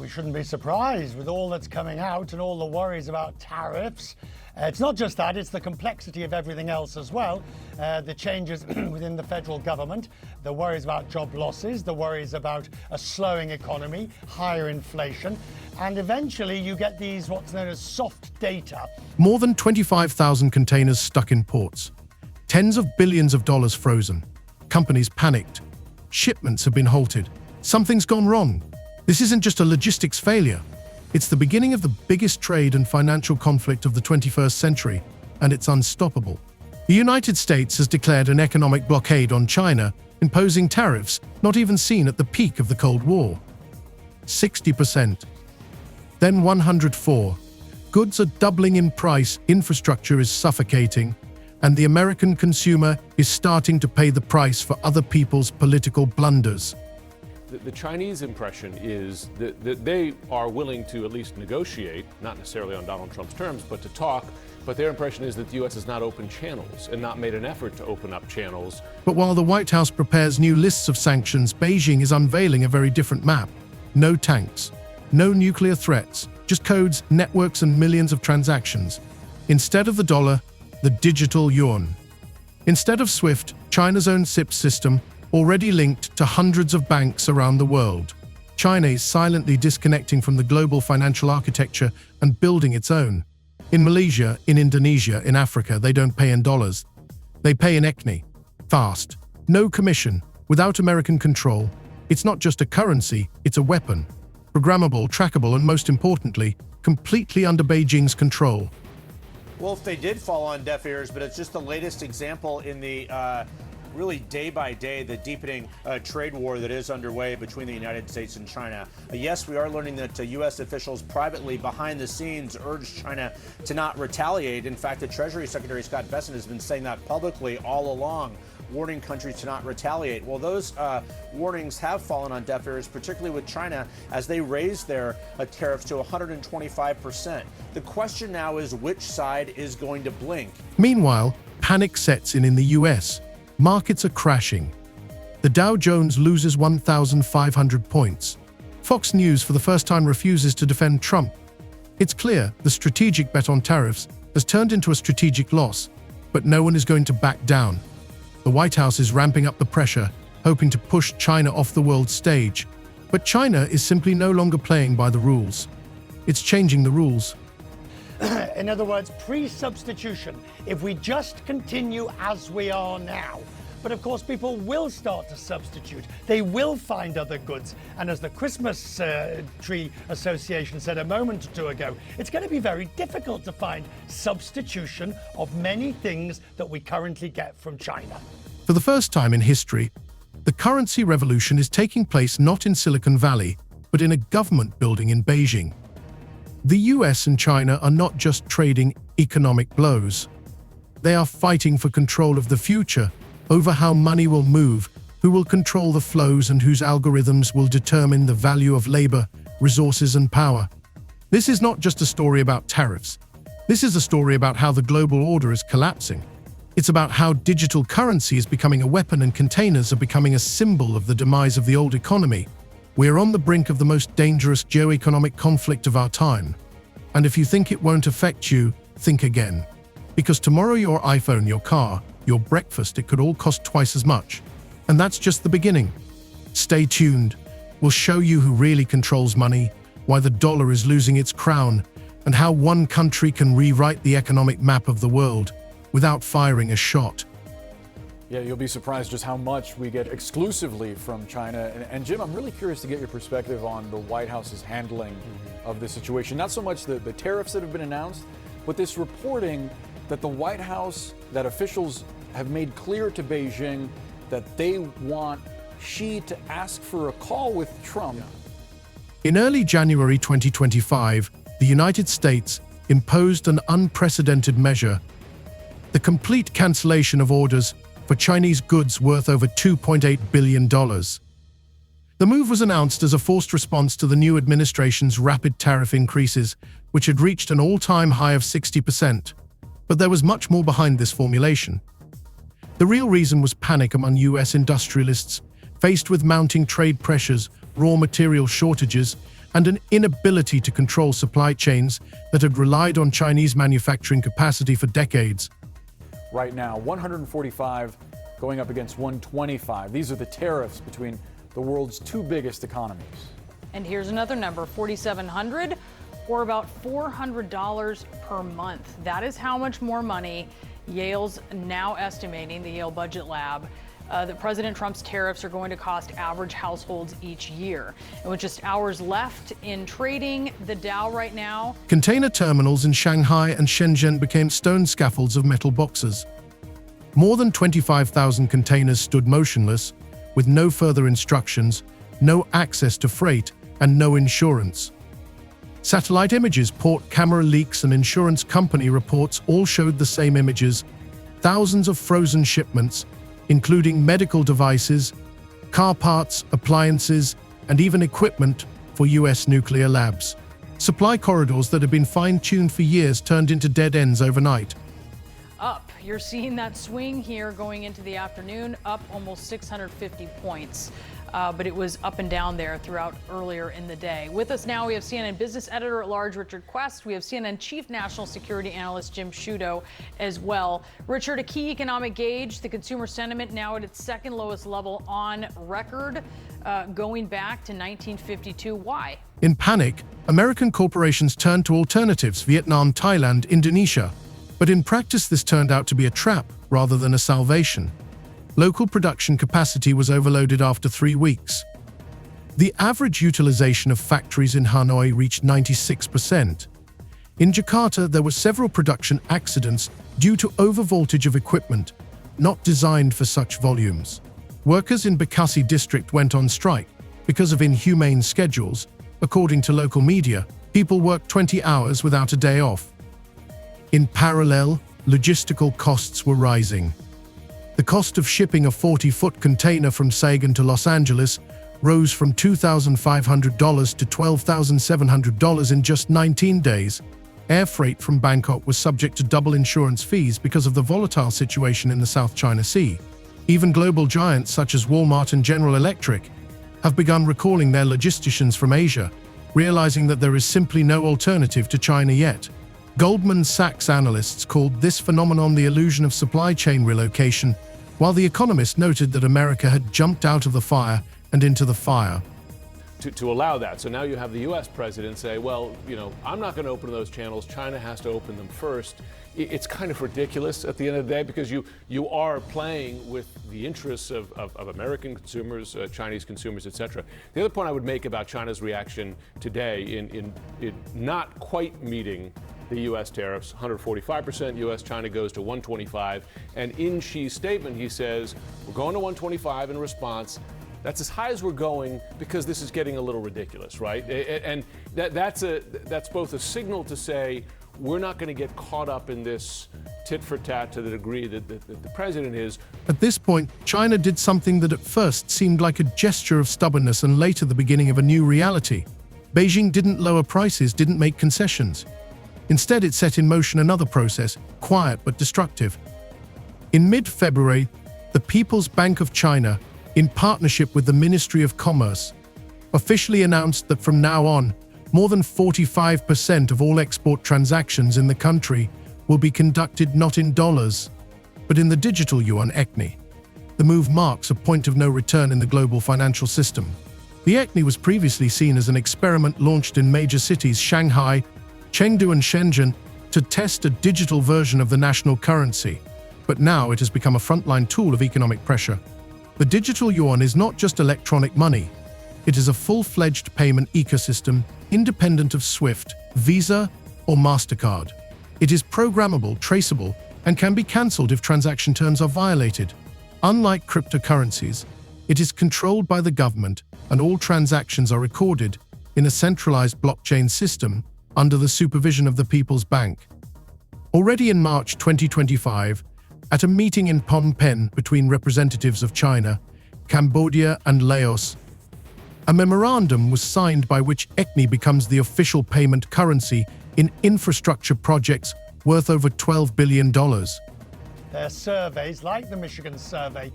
we shouldn't be surprised with all that's coming out and all the worries about tariffs. It's not just that, it's the complexity of everything else as well. The changes within the federal government, the worries about job losses, the worries about a slowing economy, higher inflation, and eventually you get these what's known as soft data. More than 25,000 containers stuck in ports. Tens of billions of dollars frozen. Companies panicked. Shipments have been halted. Something's gone wrong. This isn't just a logistics failure. It's the beginning of the biggest trade and financial conflict of the 21st century, and it's unstoppable. The United States has declared an economic blockade on China, imposing tariffs not even seen at the peak of the Cold War. 60%. Then 104. Goods are doubling in price, infrastructure is suffocating, and the American consumer is starting to pay the price for other people's political blunders. The Chinese impression is that they are willing to at least negotiate, not necessarily on Donald Trump's terms, but to talk. But their impression is that the U.S. has not opened channels and not made an effort to open up channels. But while the White House prepares new lists of sanctions, Beijing is unveiling a very different map. No tanks, no nuclear threats, just codes, networks, and millions of transactions. Instead of the dollar, the digital yuan. Instead of SWIFT, China's own SIP system, already linked to hundreds of banks around the world. China is silently disconnecting from the global financial architecture and building its own. In Malaysia, in Indonesia, in Africa, they don't pay in dollars. They pay in ekni. Fast. No commission. Without American control. It's not just a currency, it's a weapon. Programmable, trackable, and most importantly, completely under Beijing's control. Well, if they did fall on deaf ears, but it's just the latest example in the really day by day, the deepening trade war that is underway between the United States and China. Yes, we are learning that U.S. officials privately behind the scenes urged China to not retaliate. In fact, the Treasury Secretary Scott Bessent has been saying that publicly all along, warning countries to not retaliate. Well, those warnings have fallen on deaf ears, particularly with China, as they raised their tariffs to 125%. The question now is which side is going to blink? Meanwhile, panic sets in the U.S. Markets are crashing. The Dow Jones loses 1,500 points. Fox News for the first time refuses to defend Trump. It's clear the strategic bet on tariffs has turned into a strategic loss, but no one is going to back down. The White House is ramping up the pressure, hoping to push China off the world stage. But China is simply no longer playing by the rules. It's changing the rules. In other words, pre-substitution, if we just continue as we are now. But of course, people will start to substitute. They will find other goods. And as the Christmas Tree Association said a moment or two ago, it's going to be very difficult to find substitution of many things that we currently get from China. For the first time in history, the currency revolution is taking place not in Silicon Valley, but in a government building in Beijing. The US and China are not just trading economic blows. They are fighting for control of the future, over how money will move, who will control the flows, and whose algorithms will determine the value of labor, resources, and power. This is not just a story about tariffs. This is a story about how the global order is collapsing. It's about how digital currency is becoming a weapon and containers are becoming a symbol of the demise of the old economy. We're on the brink of the most dangerous geoeconomic conflict of our time. And if you think it won't affect you, think again. Because tomorrow your iPhone, your car, your breakfast, it could all cost twice as much. And that's just the beginning. Stay tuned. We'll show you who really controls money, why the dollar is losing its crown, and how one country can rewrite the economic map of the world without firing a shot. Yeah, you'll be surprised just how much we get exclusively from China. And Jim, I'm really curious to get your perspective on the White House's handling of this situation. Not so much the tariffs that have been announced, but this reporting that the White House, that officials have made clear to Beijing that they want Xi to ask for a call with Trump. In early January 2025, the United States imposed an unprecedented measure: the complete cancellation of orders for Chinese goods worth over $2.8 billion. The move was announced as a forced response to the new administration's rapid tariff increases, which had reached an all-time high of 60%. But there was much more behind this formulation. The real reason was panic among US industrialists, faced with mounting trade pressures, raw material shortages, and an inability to control supply chains that had relied on Chinese manufacturing capacity for decades. Right now, 145 going up against 125. These are the tariffs between the world's two biggest economies. And here's another number, 4,700 or about $400 per month. That is how much more money Yale's now estimating, the Yale Budget Lab, that President Trump's tariffs are going to cost average households each year. And with just hours left in trading, the Dow right now. Container terminals in Shanghai and Shenzhen became stone scaffolds of metal boxes. More than 25,000 containers stood motionless, with no further instructions, no access to freight, and no insurance. Satellite images, port camera leaks, and insurance company reports all showed the same images: thousands of frozen shipments, including medical devices, car parts, appliances, and even equipment for U.S. nuclear labs. Supply corridors that had been fine-tuned for years turned into dead ends overnight. Up. You're seeing that swing here going into the afternoon, up almost 650 points. But it was up and down there throughout earlier in the day. With us now, we have CNN business editor-at-large Richard Quest. We have CNN chief national security analyst Jim Sciutto as well. Richard, a key economic gauge, the consumer sentiment now at its second lowest level on record, going back to 1952. Why? In panic, American corporations turned to alternatives: Vietnam, Thailand, Indonesia. But in practice, this turned out to be a trap rather than a salvation. Local production capacity was overloaded after 3 weeks. The average utilization of factories in Hanoi reached 96%. In Jakarta, there were several production accidents due to overvoltage of equipment, not designed for such volumes. Workers in Bekasi district went on strike because of inhumane schedules. According to local media, people worked 20 hours without a day off. In parallel, logistical costs were rising. The cost of shipping a 40-foot container from Saigon to Los Angeles rose from $2,500 to $12,700 in just 19 days. Air freight from Bangkok was subject to double insurance fees because of the volatile situation in the South China Sea. Even global giants such as Walmart and General Electric have begun recalling their logisticians from Asia, realizing that there is simply no alternative to China yet. Goldman Sachs analysts called this phenomenon the illusion of supply chain relocation, while The Economist noted that America had jumped out of the fire and into the fire. To allow that. So now you have the U.S. president say, well, I'm not going to open those channels. China has to open them first. It's kind of ridiculous at the end of the day, because you are playing with the interests of American consumers, Chinese consumers, etc. The other point I would make about China's reaction today in not quite meeting the U.S. tariffs, 145%, U.S. China goes to 125. And in Xi's statement, he says, we're going to 125 in response. That's as high as we're going because this is getting a little ridiculous, right? And that's both a signal to say we're not going to get caught up in this tit for tat to the degree that the president is. At this point, China did something that at first seemed like a gesture of stubbornness and later the beginning of a new reality. Beijing didn't lower prices, didn't make concessions. Instead, it set in motion another process, quiet but destructive. In mid-February, the People's Bank of China, in partnership with the Ministry of Commerce, officially announced that from now on, more than 45% of all export transactions in the country will be conducted not in dollars, but in the digital yuan ECNY. The move marks a point of no return in the global financial system. The ECNY was previously seen as an experiment launched in major cities Shanghai, Chengdu and Shenzhen to test a digital version of the national currency, but now it has become a frontline tool of economic pressure. The digital yuan is not just electronic money. It is a full-fledged payment ecosystem independent of SWIFT, Visa, or MasterCard. It is programmable, traceable, and can be cancelled if transaction terms are violated. Unlike cryptocurrencies, it is controlled by the government, and all transactions are recorded in a centralized blockchain system under the supervision of the People's Bank. Already in March 2025, at a meeting in Phnom Penh between representatives of China, Cambodia, and Laos, a memorandum was signed by which ECNY becomes the official payment currency in infrastructure projects worth over $12 billion. surveys like the Michigan survey,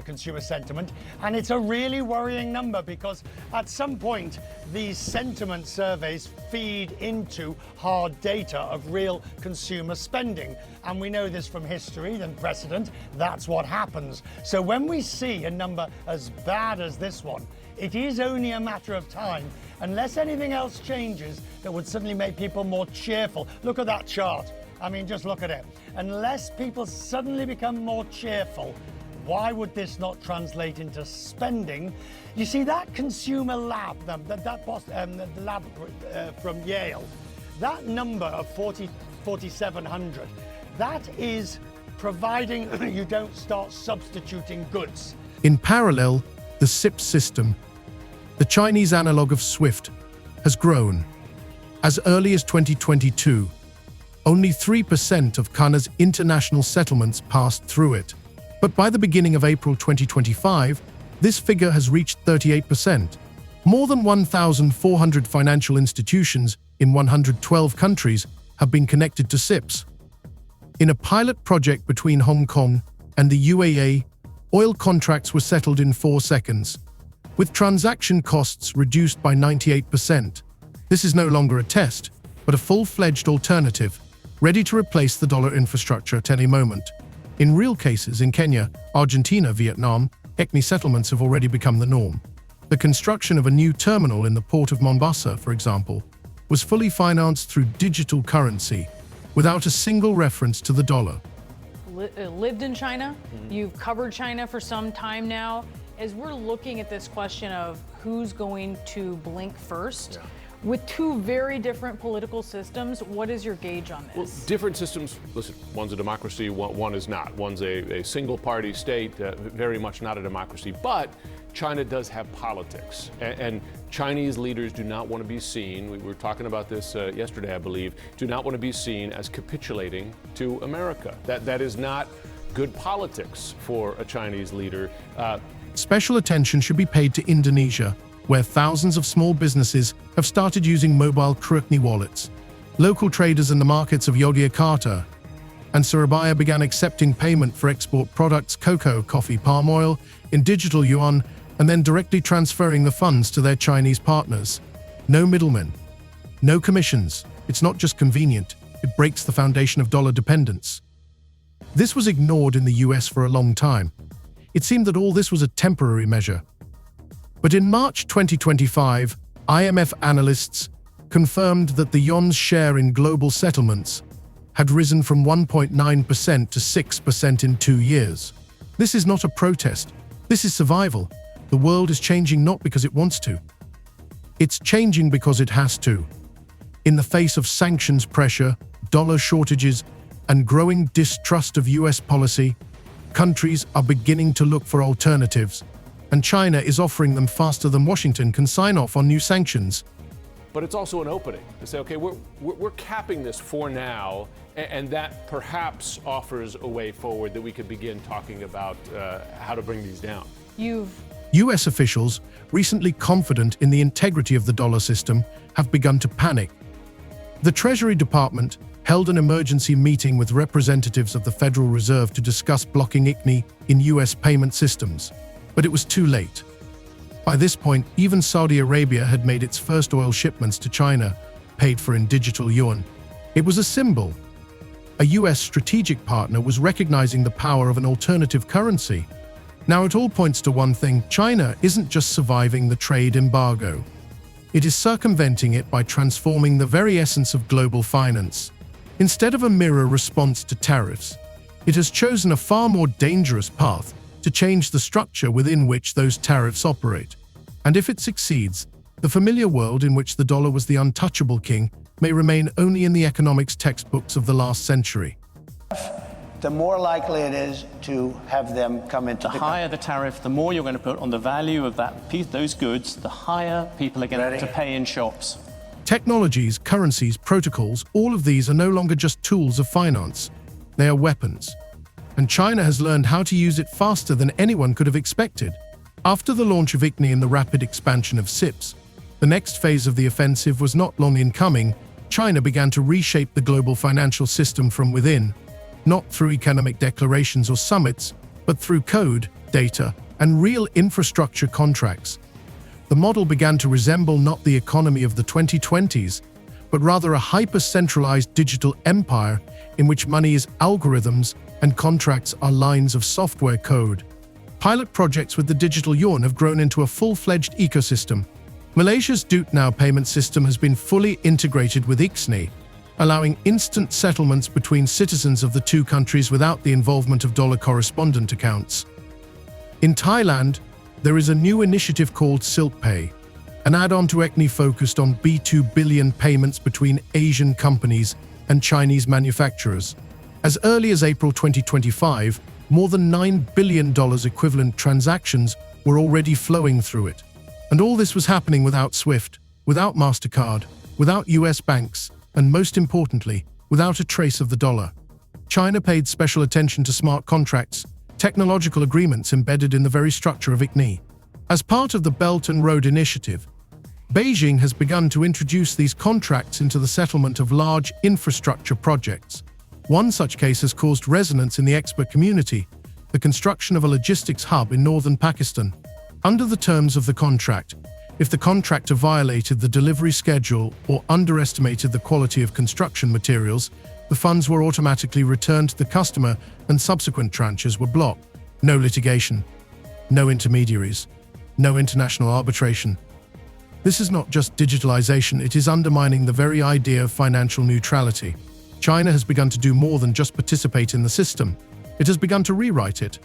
consumer sentiment, and it's a really worrying number because at some point these sentiment surveys feed into hard data of real consumer spending, and we know this from history and precedent. That's what happens. So when we see a number as bad as this one, it is only a matter of time, unless anything else changes that would suddenly make people more cheerful. Look at that chart. I mean, just look at it. Unless people suddenly become more cheerful, why would this not translate into spending? You see, that consumer lab, the lab from Yale, that number of 4,700, that is providing you don't start substituting goods. In parallel, the SIPS system, the Chinese analog of SWIFT, has grown. As early as 2022, only 3% of China's international settlements passed through it. But by the beginning of April 2025, this figure has reached 38%. More than 1,400 financial institutions in 112 countries have been connected to SIPS. In a pilot project between Hong Kong and the UAE, oil contracts were settled in 4 seconds, with transaction costs reduced by 98%. This is no longer a test, but a full-fledged alternative, ready to replace the dollar infrastructure at any moment. In real cases in Kenya, Argentina, Vietnam, ECNI settlements have already become the norm. The construction of a new terminal in the port of Mombasa, for example, was fully financed through digital currency, without a single reference to the dollar. Lived in China, you've covered China for some time now. As we're looking at this question of who's going to blink first, with two very different political systems, what is your gauge on this? Well, different systems, listen, one's a democracy, one is not. One's a single-party state, very much not a democracy, but China does have politics, and Chinese leaders do not want to be seen, we were talking about this yesterday, I believe, do not want to be seen as capitulating to America. That is not good politics for a Chinese leader. Special attention should be paid to Indonesia, where thousands of small businesses have started using mobile ECNI wallets. Local traders in the markets of Yogyakarta and Surabaya began accepting payment for export products, cocoa, coffee, palm oil, in digital yuan, and then directly transferring the funds to their Chinese partners. No middlemen, no commissions. It's not just convenient, it breaks the foundation of dollar dependence. This was ignored in the US for a long time. It seemed that all this was a temporary measure. But in March 2025, IMF analysts confirmed that the yuan's share in global settlements had risen from 1.9% to 6% in 2 years. This is not a protest. This is survival. The world is changing not because it wants to. It's changing because it has to. In the face of sanctions pressure, dollar shortages, and growing distrust of US policy, countries are beginning to look for alternatives, and China is offering them faster than Washington can sign off on new sanctions. But it's also an opening to say, okay, we're capping this for now, and that perhaps offers a way forward that we could begin talking about how to bring these down. US officials, recently confident in the integrity of the dollar system, have begun to panic. The Treasury Department held an emergency meeting with representatives of the Federal Reserve to discuss blocking ECNI in US payment systems. But it was too late. By this point, even Saudi Arabia had made its first oil shipments to China, paid for in digital yuan. It was a symbol. A US strategic partner was recognizing the power of an alternative currency. Now it all points to one thing: China isn't just surviving the trade embargo. It is circumventing it by transforming the very essence of global finance. Instead of a mirror response to tariffs, it has chosen a far more dangerous path to change the structure within which those tariffs operate. And if it succeeds, the familiar world in which the dollar was the untouchable king may remain only in the economics textbooks of the last century. The more likely it is to have them come into the higher the tariff, the more you're going to put on the value of that piece, those goods, the higher people are going to pay in shops. Technologies, currencies, protocols, all of these are no longer just tools of finance. They are weapons. And China has learned how to use it faster than anyone could have expected. After the launch of ECNI and the rapid expansion of SIPS, the next phase of the offensive was not long in coming. China began to reshape the global financial system from within. not through economic declarations or summits, but through code, data, and real infrastructure contracts. The model began to resemble not the economy of the 2020s, but rather a hyper-centralized digital empire in which money is algorithms and contracts are lines of software code. Pilot projects with the digital yuan have grown into a full-fledged ecosystem. Malaysia's Duit Now payment system has been fully integrated with IXNI, allowing instant settlements between citizens of the two countries without the involvement of dollar correspondent accounts. In Thailand, there is a new initiative called Silk Pay, an add-on to IXNI focused on B2 billion payments between Asian companies and Chinese manufacturers. As early as April 2025, more than $9 billion equivalent transactions were already flowing through it. And all this was happening without SWIFT, without MasterCard, without US banks, and most importantly, without a trace of the dollar. China paid special attention to smart contracts, technological agreements embedded in the very structure of IXNI. As part of the Belt and Road Initiative, Beijing has begun to introduce these contracts into the settlement of large infrastructure projects. One such case has caused resonance in the expert community, the construction of a logistics hub in northern Pakistan. Under the terms of the contract, if the contractor violated the delivery schedule or underestimated the quality of construction materials, the funds were automatically returned to the customer and subsequent tranches were blocked. No litigation, no intermediaries, no international arbitration. This is not just digitalization, it is undermining the very idea of financial neutrality. China has begun to do more than just participate in the system. It has begun to rewrite it.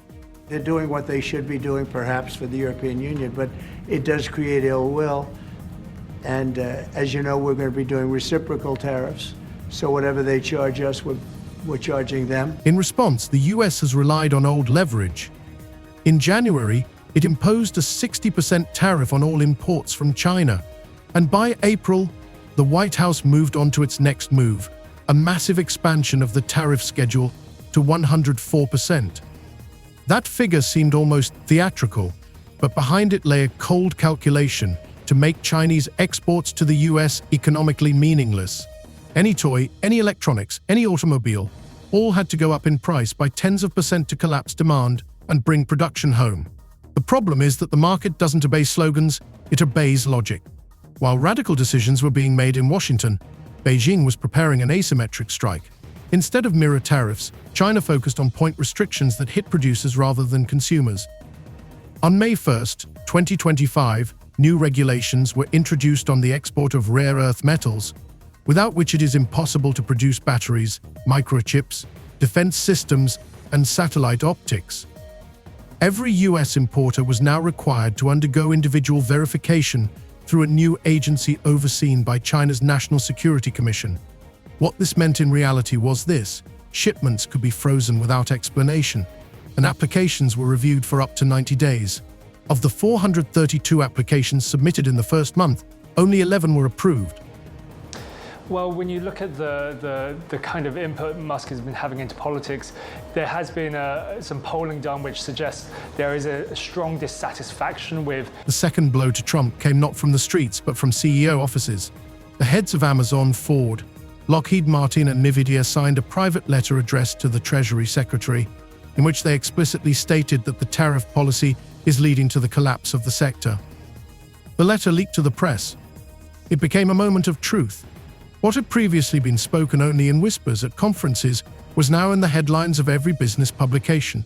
They're doing what they should be doing, perhaps, for the European Union, but it does create ill will. And as you know, we're going to be doing reciprocal tariffs. So whatever they charge us, we're charging them. In response, the US has relied on old leverage. In January, it imposed a 60% tariff on all imports from China. And by April, the White House moved on to its next move, a massive expansion of the tariff schedule to 104%. That figure seemed almost theatrical, but behind it lay a cold calculation to make Chinese exports to the US economically meaningless. Any toy, any electronics, any automobile, all had to go up in price by tens of percent to collapse demand and bring production home. The problem is that the market doesn't obey slogans, it obeys logic. While radical decisions were being made in Washington, Beijing was preparing an asymmetric strike. Instead of mirror tariffs, China focused on point restrictions that hit producers rather than consumers. On May 1, 2025, new regulations were introduced on the export of rare earth metals, without which it is impossible to produce batteries, microchips, defense systems, and satellite optics. Every US importer was now required to undergo individual verification through a new agency overseen by China's National Security Commission. What this meant in reality was this: shipments could be frozen without explanation, and applications were reviewed for up to 90 days. Of the 432 applications submitted in the first month, only 11 were approved. Well, when you look at the kind of input Musk has been having into politics, there has been some polling done which suggests there is a strong dissatisfaction with. The second blow to Trump came not from the streets, but from CEO offices. The heads of Amazon, Ford, Lockheed Martin and Nvidia signed a private letter addressed to the Treasury Secretary, in which they explicitly stated that the tariff policy is leading to the collapse of the sector. The letter leaked to the press. It became a moment of truth. What had previously been spoken only in whispers at conferences was now in the headlines of every business publication.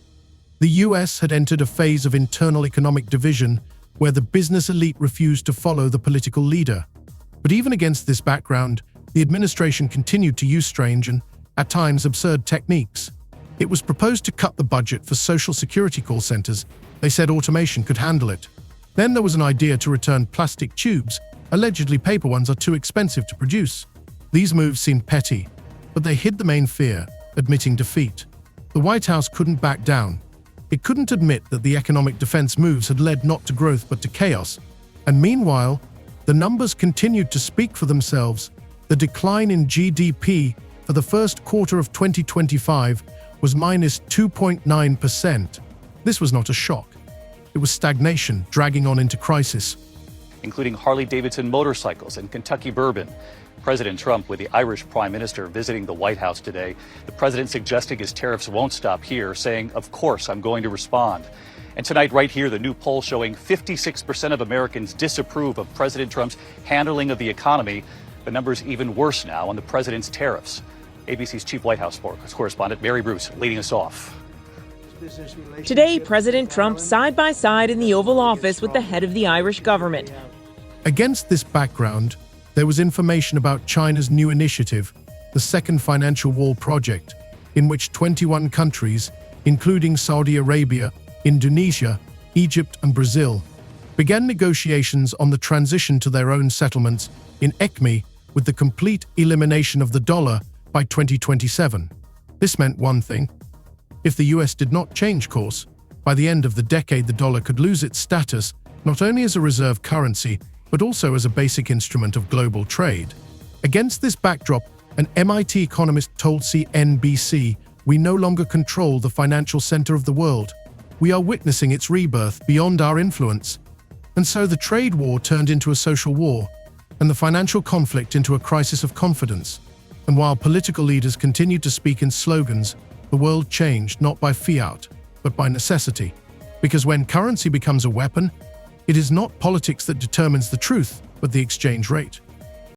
The US had entered a phase of internal economic division where the business elite refused to follow the political leader. But even against this background, the administration continued to use strange and, at times, absurd techniques. It was proposed to cut the budget for Social Security call centers. They said automation could handle it. Then there was an idea to return plastic tubes. Allegedly, paper ones are too expensive to produce. These moves seemed petty, but they hid the main fear, admitting defeat. The White House couldn't back down. It couldn't admit that the economic defense moves had led not to growth but to chaos. And meanwhile, the numbers continued to speak for themselves. The decline in GDP for the first quarter of 2025 was minus 2.9%. This was not a shock. It was stagnation dragging on into crisis. including Harley-Davidson motorcycles and Kentucky bourbon. President Trump with the Irish Prime Minister visiting the White House today. The president suggesting his tariffs won't stop here, saying, "Of course, I'm going to respond." And tonight, right here, the new poll showing 56% of Americans disapprove of President Trump's handling of the economy. The number's even worse now on the president's tariffs. ABC's chief White House correspondent Mary Bruce leading us off. Today, President Trump side by side in the Oval Office with the head of the Irish government. Against this background, there was information about China's new initiative, the Second Financial Wall Project, in which 21 countries, including Saudi Arabia, Indonesia, Egypt, and Brazil, began negotiations on the transition to their own settlements in ECME with the complete elimination of the dollar by 2027. This meant one thing. If the US did not change course, by the end of the decade the dollar could lose its status not only as a reserve currency, but also as a basic instrument of global trade. Against this backdrop, an MIT economist told CNBC, "We no longer control the financial center of the world. We are witnessing its rebirth beyond our influence." And so the trade war turned into a social war, and the financial conflict into a crisis of confidence. And while political leaders continued to speak in slogans, the world changed not by fiat, but by necessity. Because when currency becomes a weapon, it is not politics that determines the truth, but the exchange rate.